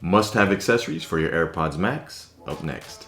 Must-have accessories for your AirPods Max, up next.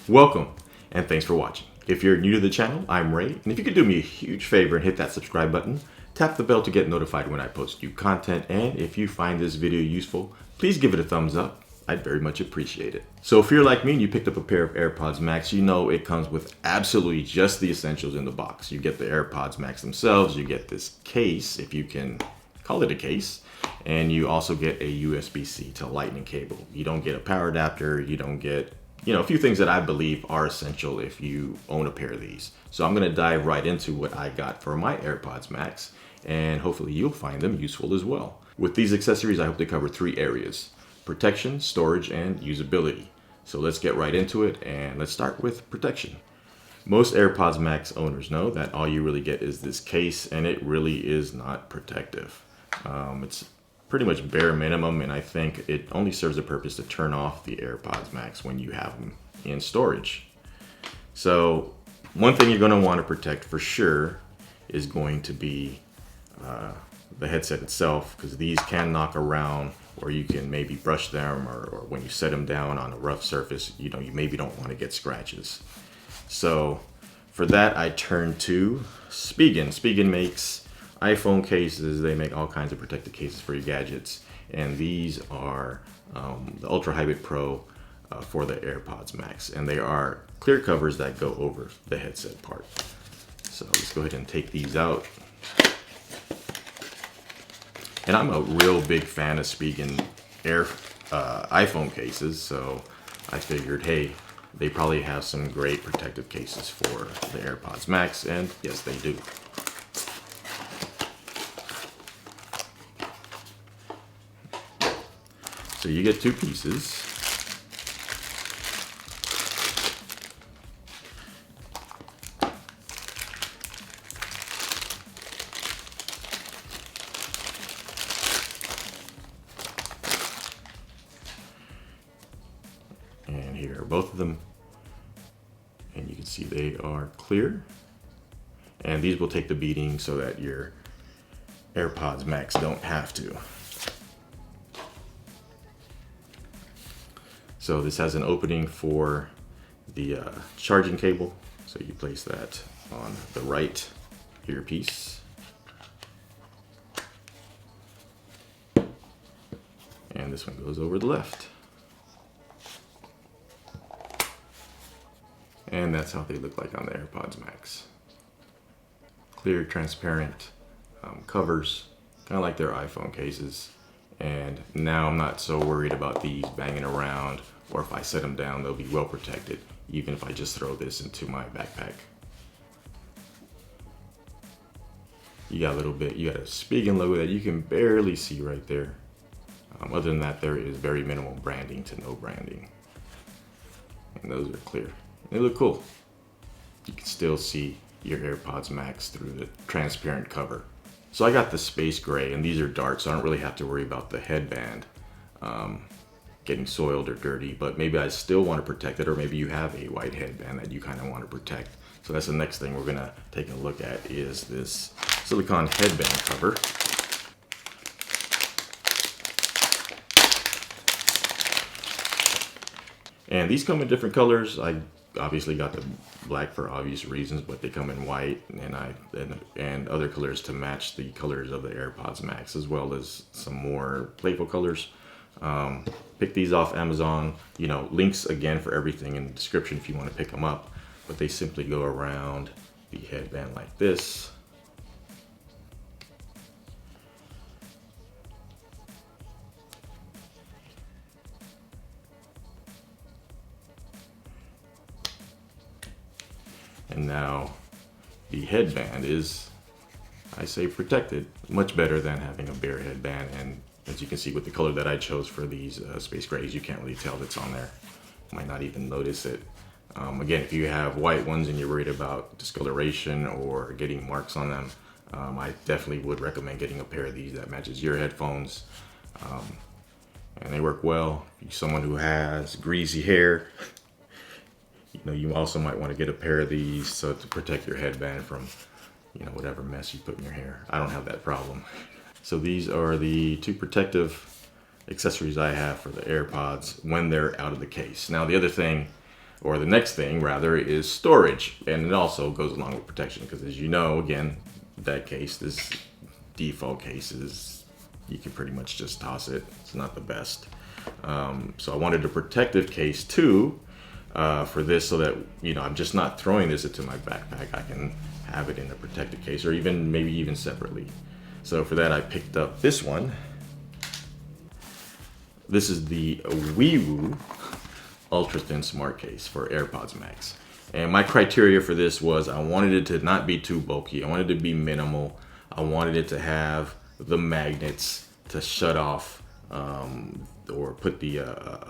Welcome, and thanks for watching. If you're new to the channel, I'm Ray, and if you could do me a huge favor and hit that subscribe button, tap the bell to get notified when I post new content, and if you find this video useful, please give it a thumbs up. I'd very much appreciate it. So if you're like me and you picked up a pair of AirPods Max, you know it comes with absolutely just the essentials in the box. You get the AirPods Max themselves, you get this case, if you can call it a case, and you also get a USB-C to lightning cable. You don't get a power adapter, you don't get, a few things that I believe are essential if you own a pair of these. So I'm gonna dive right into what I got for my AirPods Max, and hopefully you'll find them useful as well. With these accessories, I hope to cover 3 areas: protection, storage, and usability. So let's get right into it, and let's start with protection. Most AirPods Max owners know that all you really get is this case, and it really is not protective. It's pretty much bare minimum, and I think it only serves the purpose to turn off the AirPods Max when you have them in storage. So one thing you're going to want to protect for sure is going to be the headset itself, because these can knock around, or you can maybe brush them, or when you set them down on a rough surface, you maybe don't want to get scratches. So for that, I turn to Spigen. Spigen makes iPhone cases. They make all kinds of protective cases for your gadgets, and these are the Ultra Hybrid Pro for the AirPods Max, and they are clear covers that go over the headset part. So let's go ahead and take these out. And I'm a real big fan of Spigen iPhone cases, so I figured, hey, they probably have some great protective cases for the AirPods Max, and yes, they do. So you get 2 pieces. And here are both of them, and you can see they are clear, and these will take the beating so that your AirPods Max don't have to. So this has an opening for the charging cable, so you place that on the right earpiece, and this one goes over the left. And that's how they look like on the AirPods Max. Clear, transparent covers, kind of like their iPhone cases. And now I'm not so worried about these banging around, or if I set them down, they'll be well protected, even if I just throw this into my backpack. You got a Spigen logo that you can barely see right there. Other than that, there is very minimal branding to no branding. And those are clear. They look cool. You can still see your AirPods Max through the transparent cover. So I got the space gray, and these are dark, so I don't really have to worry about the headband getting soiled or dirty, but maybe I still want to protect it, or maybe you have a white headband that you kind of want to protect. So that's the next thing we're gonna take a look at, is this silicone headband cover. And these come in different colors. I obviously got the black for obvious reasons, but they come in white and other colors to match the colors of the AirPods Max, as well as some more playful colors. Pick these off Amazon. Links again for everything in the description if you want to pick them up, but they simply go around the headband like this. And now the headband is, I say, protected, much better than having a bare headband. And as you can see with the color that I chose for these space grays, you can't really tell that's on there. You might not even notice it. Again, if you have white ones and you're worried about discoloration or getting marks on them, I definitely would recommend getting a pair of these that matches your headphones. And they work well. If you're someone who has greasy hair, you also might want to get a pair of these so to protect your headband from, you know, whatever mess you put in your hair. I don't have that problem. So these are the two protective accessories I have for the AirPods when they're out of the case. Now the other thing, or the next thing rather, is storage, and it also goes along with protection, because as you know, again, that case, this default case, is you can pretty much just toss it. It's not the best. So I wanted a protective case too for this, so that, you know, I'm just not throwing this into my backpack. I can have it in a protected case, or even maybe even separately. So for that, I picked up this one. This is the WIWU Ultra Thin Smart Case for AirPods Max. And my criteria for this was I wanted it to not be too bulky. I wanted it to be minimal. I wanted it to have the magnets to shut off or put the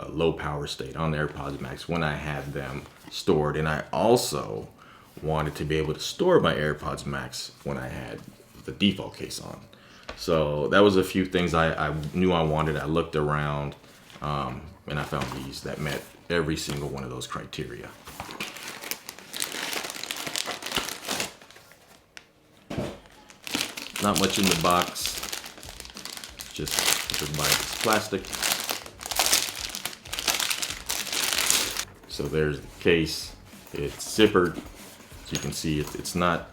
low power state on the AirPods Max when I had them stored. And I also wanted to be able to store my AirPods Max when I had the default case on. So that was a few things I knew I wanted. I looked around and I found these that met every single one of those criteria. Not much in the box, just plastic. So there's the case. It's zippered. As you can see, it's not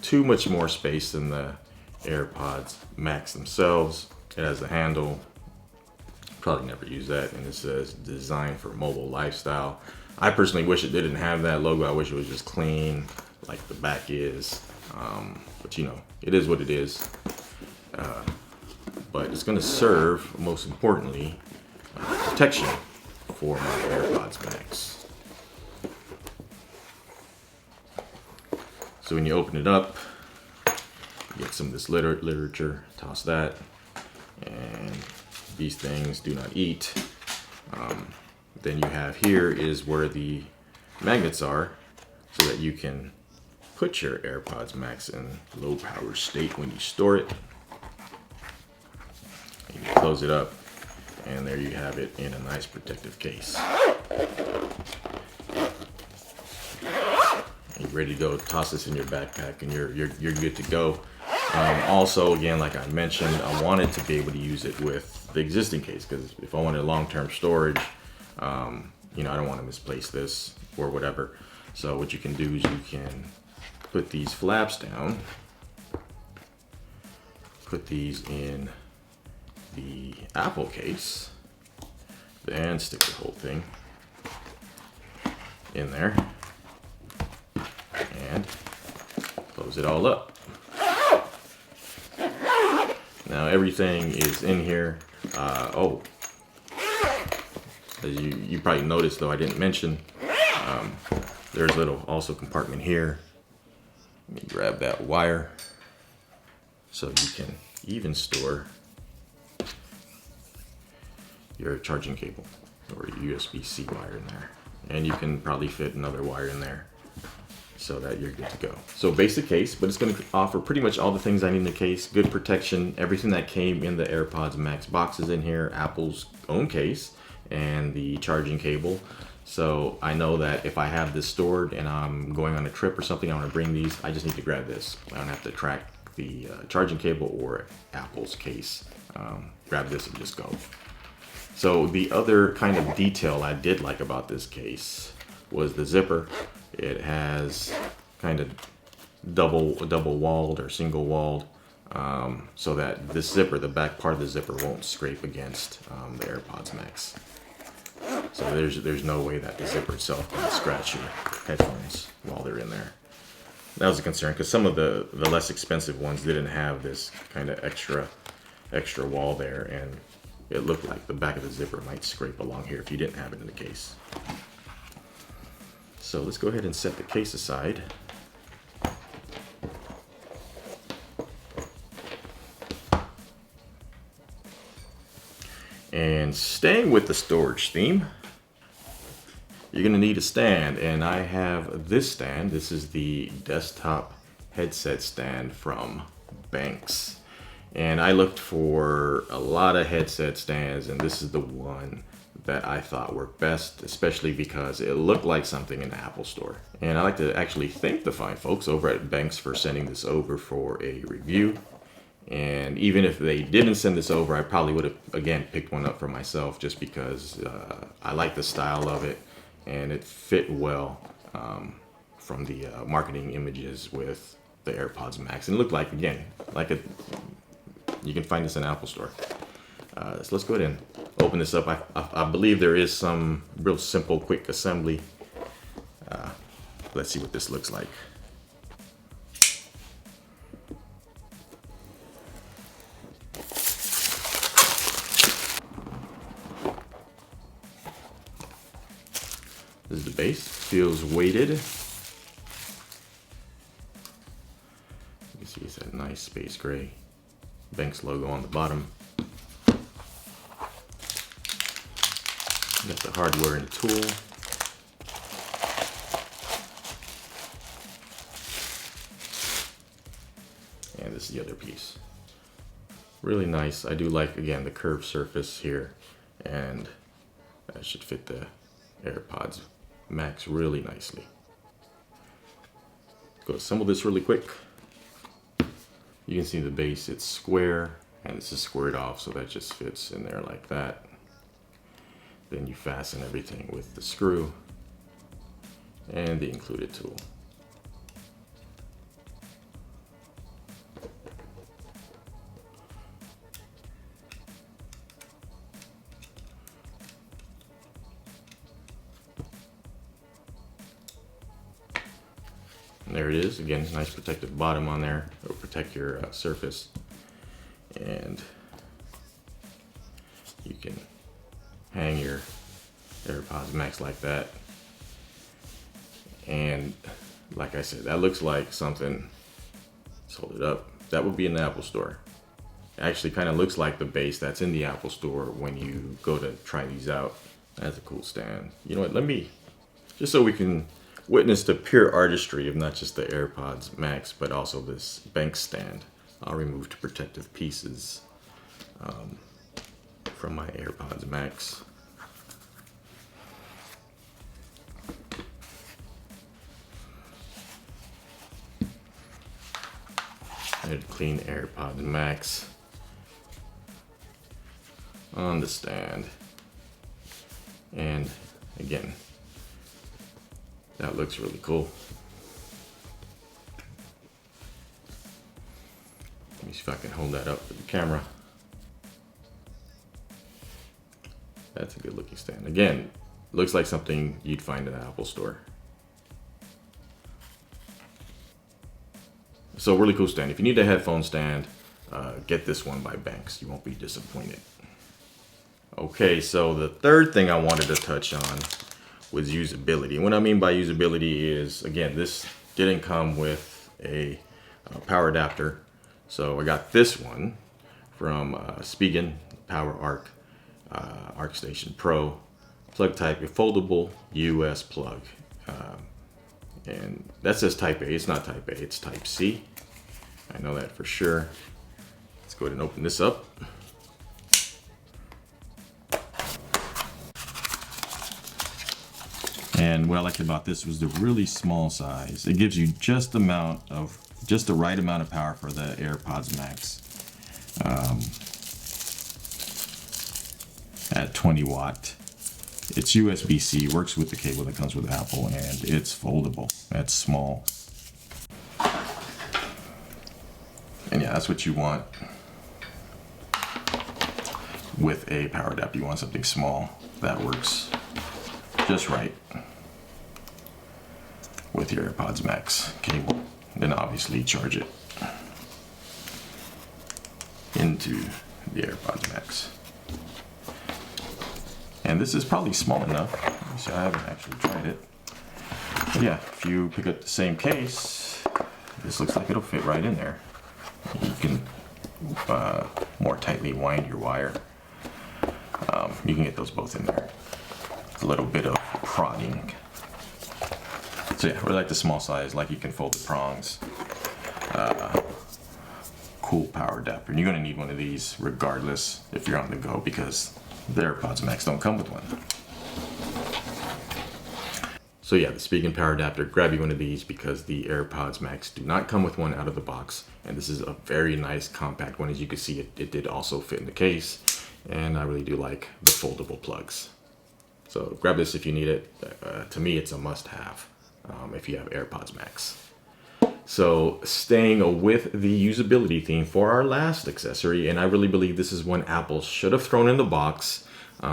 too much more space than the AirPods Max themselves. It has a handle. Probably never use that, and it says designed for mobile lifestyle. I personally wish it didn't have that logo. I wish it was just clean like the back is, but you know, it is what it is. But it's going to serve, most importantly, protection for my AirPods Max. So when you open it up, you get some of this literature, toss that, and these things do not eat. Then you have here is where the magnets are, so that you can put your AirPods Max in low power state when you store it. You can close it up, and there you have it in a nice protective case. You're ready to go. Toss this in your backpack, and you're good to go. Also, again, like I mentioned, I wanted to be able to use it with the existing case, because if I wanted long-term storage, you know, I don't want to misplace this or whatever. So what you can do is you can put these flaps down, put these in the Apple case, and stick the whole thing in there, and close it all up. Now everything is in here. Oh, as you probably noticed, though I didn't mention, there's a little also compartment here. Let me grab that wire, so you can even store your charging cable or USB-C wire in there, and you can probably fit another wire in there, so that you're good to go. So basic case, but it's going to offer pretty much all the things I need in the case. Good protection, everything that came in the AirPods Max boxes in here, Apple's own case, and the charging cable. So I know that if I have this stored and I'm going on a trip or something, I want to bring these, I just need to grab this. I don't have to track the charging cable or Apple's case. Grab this and just go. So the other kind of detail I did like about this case was the zipper. It has kind of double walled or single walled, so that this zipper, the back part of the zipper, won't scrape against the AirPods Max. So there's no way that the zipper itself can scratch your headphones while they're in there. That was a concern, because some of the less expensive ones didn't have this kind of extra wall there, and it looked like the back of the zipper might scrape along here if you didn't have it in the case. So let's go ahead and set the case aside. And staying with the storage theme, you're going to need a stand, and I have this stand. This is the desktop headset stand from Benks. And I looked for a lot of headset stands, and this is the one that I thought worked best, especially because it looked like something in the Apple Store. And I'd like to actually thank the fine folks over at Benks for sending this over for a review. And even if they didn't send this over, I probably would have, again, picked one up for myself just because I like the style of it and it fit well from the marketing images with the AirPods Max. And it looked like, again, like you can find this in the Apple Store. So let's go ahead and open this up. I believe there is some real simple, quick assembly. Let's see what this looks like. This is the base. Feels weighted. You can see it's that nice space gray Benks logo on the bottom. Got the hardware and the tool. And this is the other piece. Really nice. I do like, again, the curved surface here, and that should fit the AirPods Max really nicely. Go assemble this really quick. You can see the base, it's square, and this is squared off, so that just fits in there like that. Then you fasten everything with the screw and the included tool. And there it is. Again, nice protective bottom on there. It'll protect your surface. And you can hang your AirPods Max like that. And like I said, that looks like something, let's hold it up, that would be in the Apple Store. It actually kind of looks like the base that's in the Apple Store when you go to try these out. That's a cool stand. You know what, let me, just so we can witness the pure artistry of not just the AirPods Max, but also this Benks stand. I'll remove the protective pieces from my AirPods Max. I had to clean AirPods Max on the stand. And again, that looks really cool. Let me see if I can hold that up for the camera. That's a good looking stand. Again, looks like something you'd find in the Apple Store. So really cool stand. If you need a headphone stand, get this one by Benks. You won't be disappointed. Okay, so the third thing I wanted to touch on was usability. And what I mean by usability is, again, this didn't come with a power adapter. So I got this one from Spigen, PowerArc ArcStation Pro. Plug type, a foldable US plug. And that says type A, it's not type A, it's type C. I know that for sure. Let's go ahead and open this up. And what I liked about this was the really small size. It gives you just the right amount of power for the AirPods Max. At 20 watt. It's USB-C, works with the cable that comes with Apple, and it's foldable. That's small. And yeah, that's what you want with a power adapter. You want something small that works just right with your AirPods Max cable. Then obviously charge it into the AirPods Max. And this is probably small enough. Let me see, I haven't actually tried it. But yeah, if you pick up the same case, this looks like it'll fit right in there. You can more tightly wind your wire. You can get those both in there. A little bit of prodding. So yeah, we like the small size, like you can fold the prongs. Cool power adapter. And you're gonna need one of these regardless if you're on the go, because The AirPods Max don't come with one. So yeah, the Spigen power adapter, grab you one of these because the AirPods Max do not come with one out of the box. And this is a very nice compact one. As you can see, it did also fit in the case. And I really do like the foldable plugs. So grab this if you need it. To me, it's a must-have if you have AirPods Max. So staying with the usability theme for our last accessory, and I really believe this is one Apple should have thrown in the box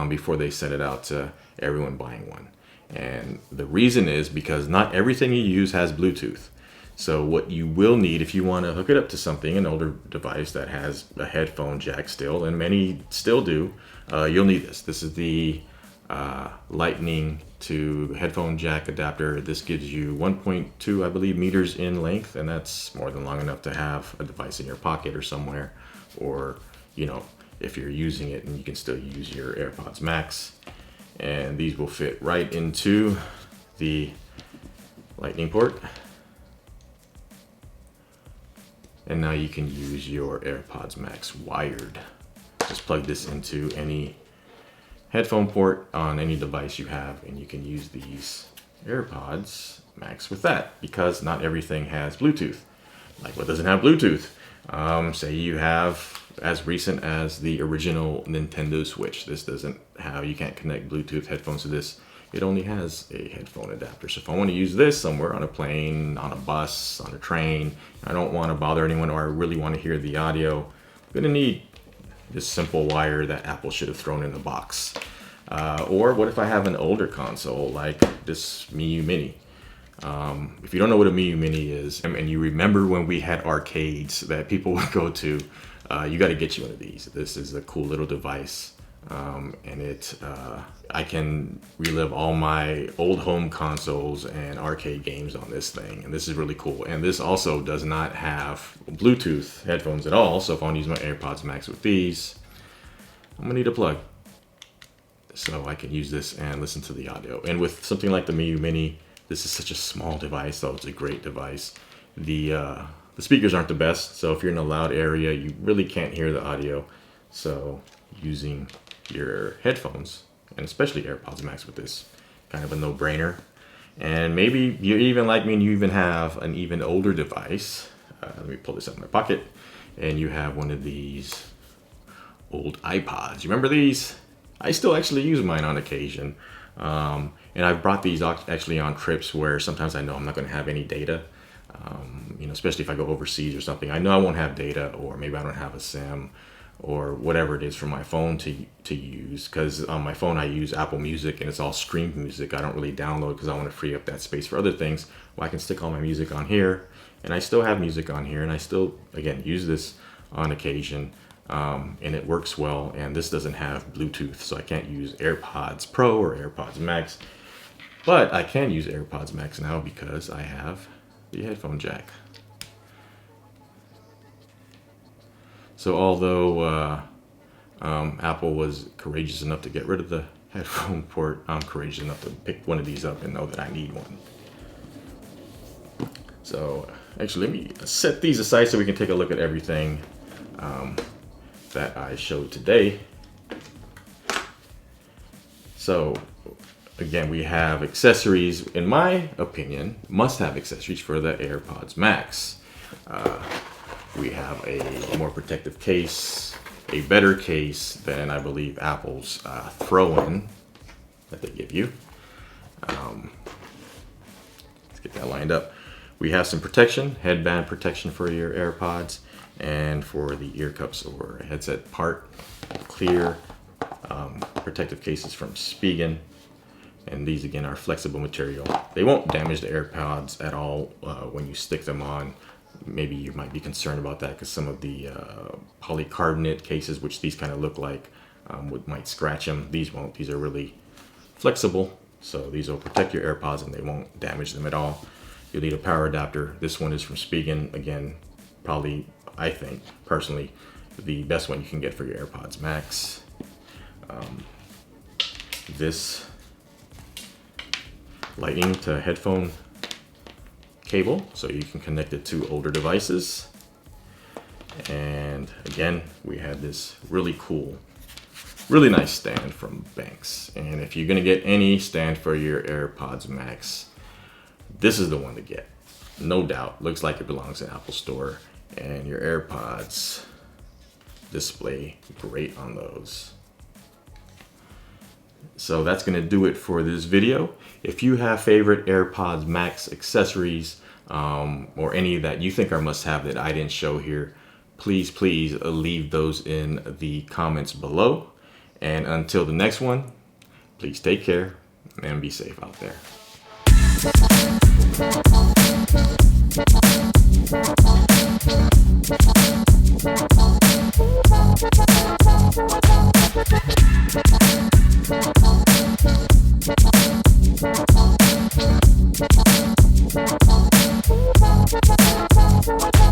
before they sent it out to everyone buying one. And the reason is because not everything you use has Bluetooth. So what you will need if you want to hook it up to something, an older device that has a headphone jack still, and many still do, you'll need this. This is the Lightning to headphone jack adapter. This gives you 1.2, I believe, meters in length, and that's more than long enough to have a device in your pocket or somewhere, or, you know, if you're using it and you can still use your AirPods Max. And these will fit right into the Lightning port. And now you can use your AirPods Max wired. Just plug this into any headphone port on any device you have, and you can use these AirPods Max with that, because not everything has Bluetooth. Like, what doesn't have Bluetooth? Say you have, as recent as the original Nintendo Switch, this doesn't have, you can't connect Bluetooth headphones to this. It only has a headphone adapter. So if I want to use this somewhere on a plane, on a bus, on a train, I don't want to bother anyone, or I really want to hear the audio, I'm going to need this simple wire that Apple should have thrown in the box. Or what if I have an older console like this WIWU Mini? If you don't know what a WIWU Mini is, and you remember when we had arcades that people would go to, you got to get you one of these. This is a cool little device, and I can relive all my old home consoles and arcade games on this thing, and this is really cool. And this also does not have Bluetooth headphones at all, so if I want to use my AirPods Max with these, I'm gonna need a plug. So I can use this and listen to the audio. And with something like the WIWU Mini, this is such a small device, so it's a great device. The speakers aren't the best, so if you're in a loud area, you really can't hear the audio. So using your headphones, and especially AirPods Max with this, kind of a no-brainer. And maybe you're even like me and you even have an even older device. Let me pull this out of my pocket. And you have one of these old iPods. You remember these? I still actually use mine on occasion. And I've brought these actually on trips where sometimes I know I'm not going to have any data. You know, especially if I go overseas or something. I know I won't have data, or maybe I don't have a SIM, or whatever it is for my phone to use, because on my phone I use Apple Music and it's all streamed music. I don't really download because I want to free up that space for other things. Well, I can stick all my music on here, and I still have music on here, and I still, again, use this on occasion, and it works well. And this doesn't have Bluetooth, so I can't use AirPods Pro or AirPods Max, but I can use AirPods Max now because I have the headphone jack. So although Apple was courageous enough to get rid of the headphone port, I'm courageous enough to pick one of these up and know that I need one. So actually, let me set these aside so we can take a look at everything that I showed today. So again, we have accessories, in my opinion, must-have accessories for the AirPods Max. We have a more protective case, a better case than I believe Apple's throw-in that they give you. Let's get that lined up. We have some protection, headband protection for your AirPods, and for the ear cups or headset part, clear protective cases from Spigen. And these again are flexible material. They won't damage the AirPods at all when you stick them on. Maybe you might be concerned about that because some of the polycarbonate cases, which these kind of look like, might scratch them. These won't. These are really flexible, so these will protect your AirPods and they won't damage them at all. You'll need a power adapter. This one is from Spigen. Again, probably, I think, personally, the best one you can get for your AirPods Max. This Lightning to headphone cable, so you can connect it to older devices. And again, we have this really cool Really nice stand from Benks. And if you're gonna get any stand for your AirPods Max, this is the one to get. No doubt. Looks like it belongs in Apple Store. And your AirPods display great on those. So that's gonna do it for this video. If you have favorite AirPods Max accessories or any that you think are must-have that I didn't show here, please leave those in the comments below. And until the next one, please take care and be safe out there. We'll be right back.